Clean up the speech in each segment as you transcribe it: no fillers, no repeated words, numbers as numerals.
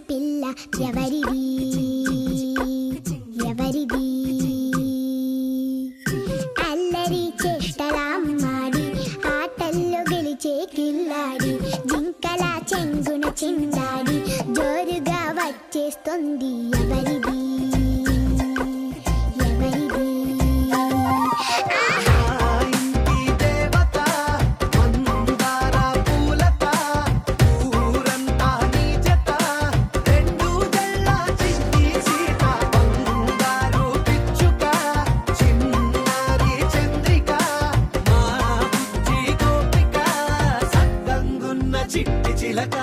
పిల్ల ఎవరిది ఎవరిది అల్లరి చేష్టలామ్మాడి ఆటల్లో గెలిచే కిల్లాడి జింకల చెంగున చిందాడి జోరుగా వచ్చేస్తుంది ఎవరిది చిట్టి చిలక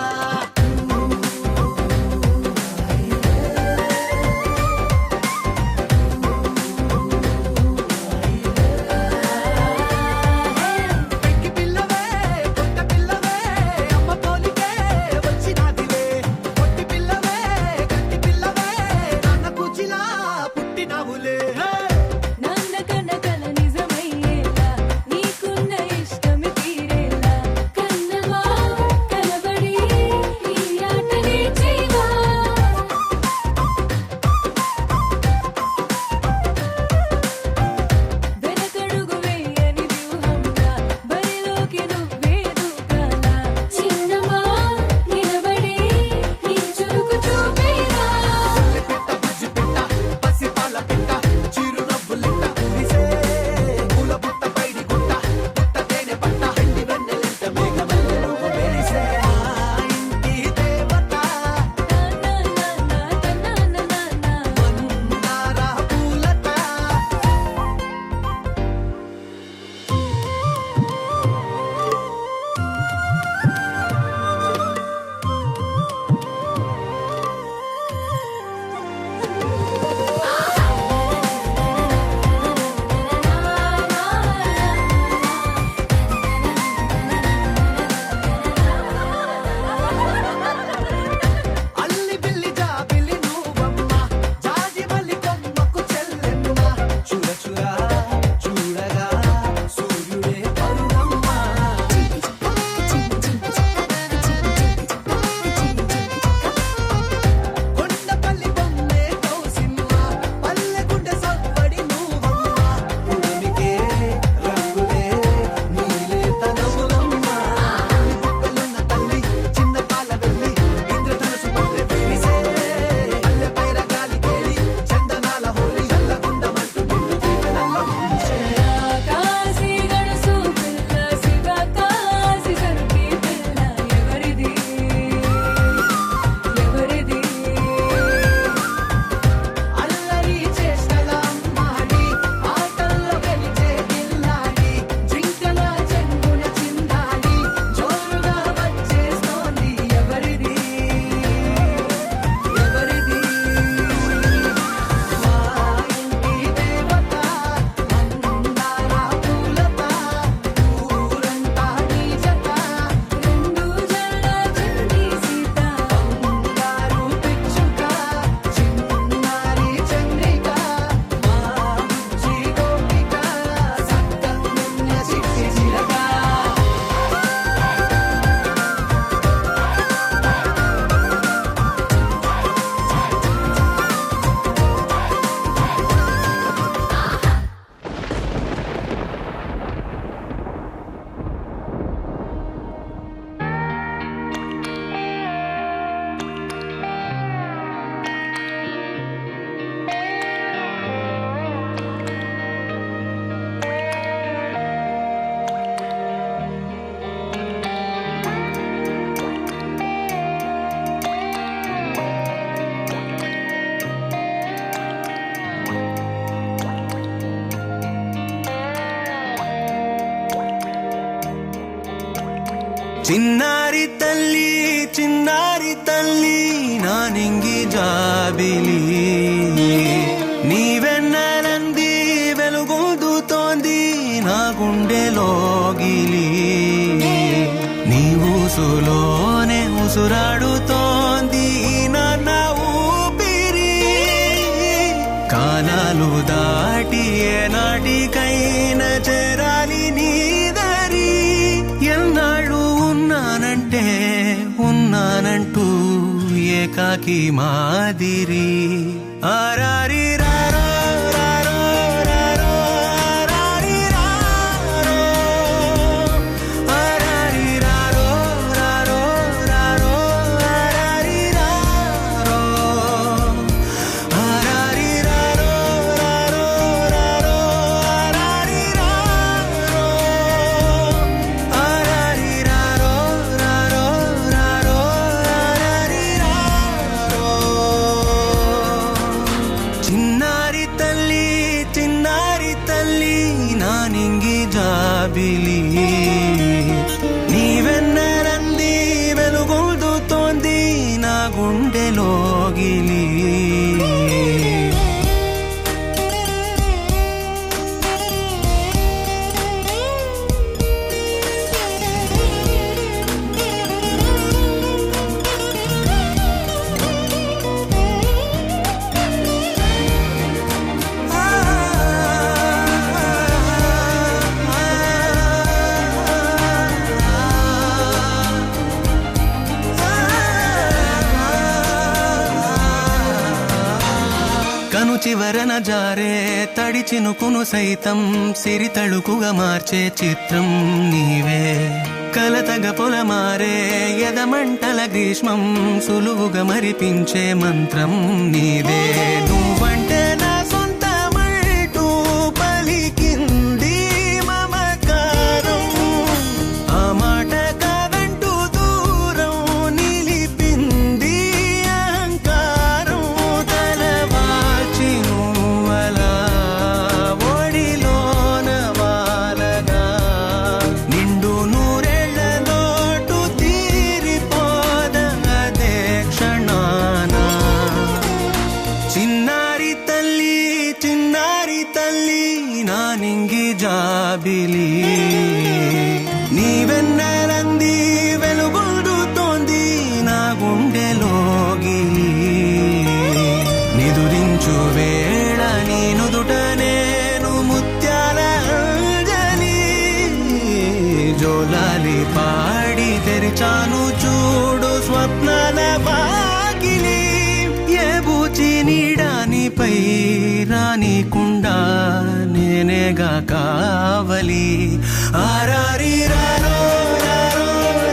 చిన్నారి తల్లి నా నింగి జాబిలి నీవెన్నెలంది వెలుగొందుతోంది నా గుండెలోగిలి నీ ఊసులోనే ఉసురాడుతోంది నా ఊపిరి కాలాలు దాటి ఏనాటికైనా చేరాలి నీ దరి ఎన్నాళ్ళు ఉన్నానంటూ ఏ ఏకాకి మాదిరి ఆరారి రారో రారో రారో ఆరారి రారో ఆరారి రారో రారో రారో ఆరారి రారో ఆరారి రారో రారో రారో ఆరారి రారో ఆరారి రారో రారో రారో ఆరారి రారో చిన్నారి తల్లి నానింగి జాబిలి నీవెన్నరంది వెలుగొందుతోంది నా గుండెలోగిలి కను చివరన జారే తడి చినుకును సైతం సిరి తళుకుగా మార్చే చిత్రం నీవే కలతగ పొలమారే ఎదమంటల గ్రీష్మం సులువుగా మరిపించే మంత్రం నీదే నువ్వంటే నా సొంతమంటూ పలికింది మమకారం ఆ మాట కాదంటూ దూరం నిలిపింది అహంకారం తలవాల్చి నువ్వలా ఒడిలోన వాలగా నిండు నూరేళ్ల లోటు తీరిపోదదే క్షణాన చిన్నారి తల్లి నానింగి జాబిలి నీవెన్నరంది వెలుగొందుతోంది నా గుండెలోగిలి నిదురించు వేళ నీ నుదుట నేను ముత్యాల అంజలి జోలాలి పాడి తెరిచాను చూడు స్వప్నాల వాకిలి ఏ బూచి నీడానిపై రానికుండా నేనేగా కావలి ఆరారి రారో రారో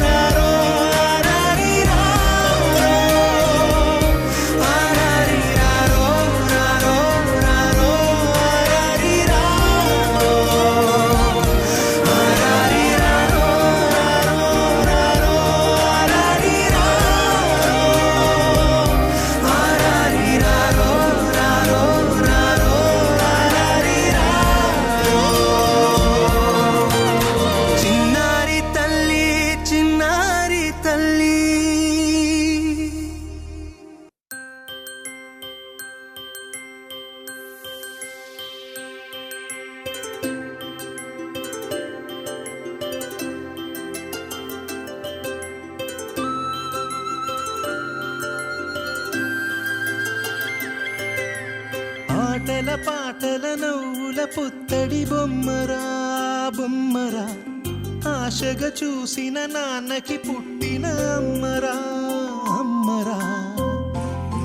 రారో ఆరారి రారో ఆరారి రారో రారో రారో ఆరారి రారో ఆరారి రారో రారో రారో ఆరారి రారో ఆరారి రారో రారో రారో ఆరారి రారో చిన్నారి తల్లి ఆటల పాటల నవ్వుల పుత్తడి బొమ్మరా బొమ్మరా ఆశగా చూసిన నాన్నకి పుట్టిన అమ్మరా అమ్మరా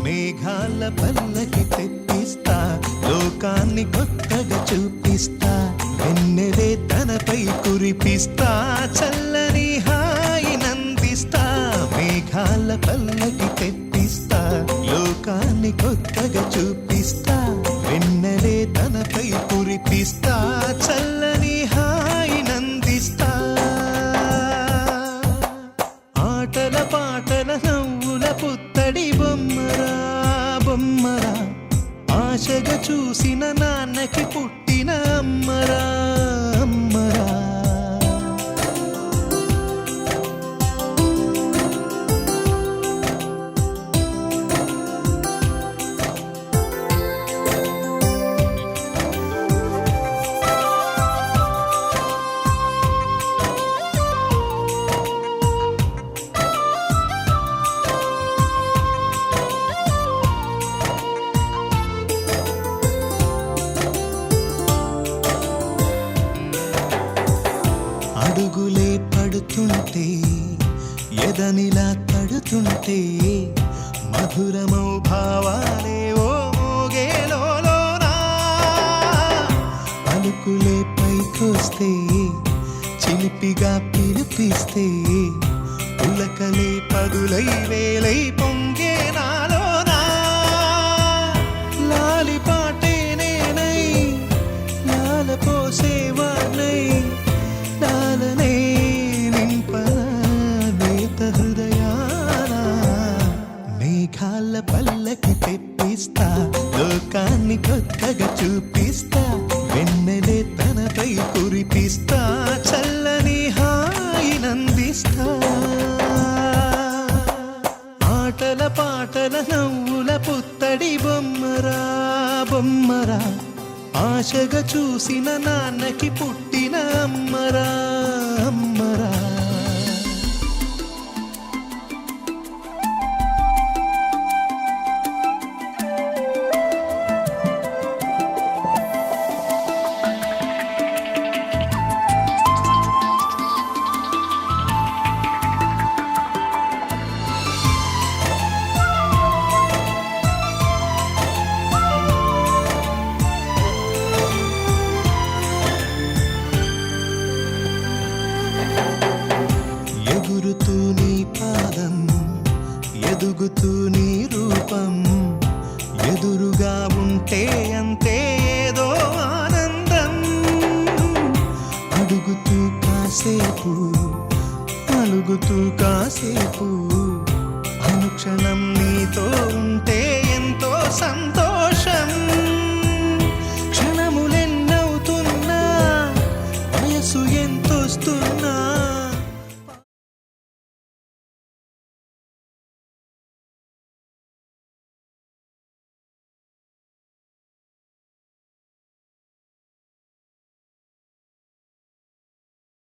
మేఘాల పల్లకి తెప్పిస్తా లోకాన్ని కొత్తగా చూపిస్తా వెన్నెలే తనపై కురిపిస్తా చల్లని హాయి నందిస్తా మేఘాల పల్లకి తెప్పిస్తా లోకాన్ని కొత్తగా చూపిస్తా వెన్నెలే తనపై కురిపిస్తా చల్లని హాయి నందిస్తా ఆటల పాటల నవ్వుల పుత్తడి బొమ్మరా బొమ్మరా ఆశగా చూసిన నాన్నకి పుట్టిన అమ్మరా అమ్మరా అడుగులే పడుతుంటే ఎదనిలా తడుతుంటే మధురమౌ భావాలే ఓ మోగేలోనా పలుకులే పైకొస్తే చిలిపిగా పిలిపిస్తే పులకలే పదులై వేలై పొంగే నాలోనా లాలి పాటే నేనై లాల పోసేవాణ్ణై లాలనే నింపన నేత హృదయాల మేఘాల పల్లకి తెప్పిస్తా లోకాన్ని కొత్తగా చూపిస్తా వెన్నెలే తనపై కురిపిస్తా చల్లని హాయినందిస్తా ఆటల పాటల నవ్వుల పుత్తడి బొమ్మరా బొమ్మరా ఆశగా చూసిన నాన్నకి పుట్టిన అమ్మరా అమ్మరా ఎగురుతూ నీ పాదం ఎదుగుతూ నీ రూపం ఎదురుగా ఉంటే అంతే ఏదో ఆనందం అడుగుతూ కాసేపు అలుగుతూ కాసేపు అనుక్షణం నీతో ఉంటే ఎంతో సంతోషం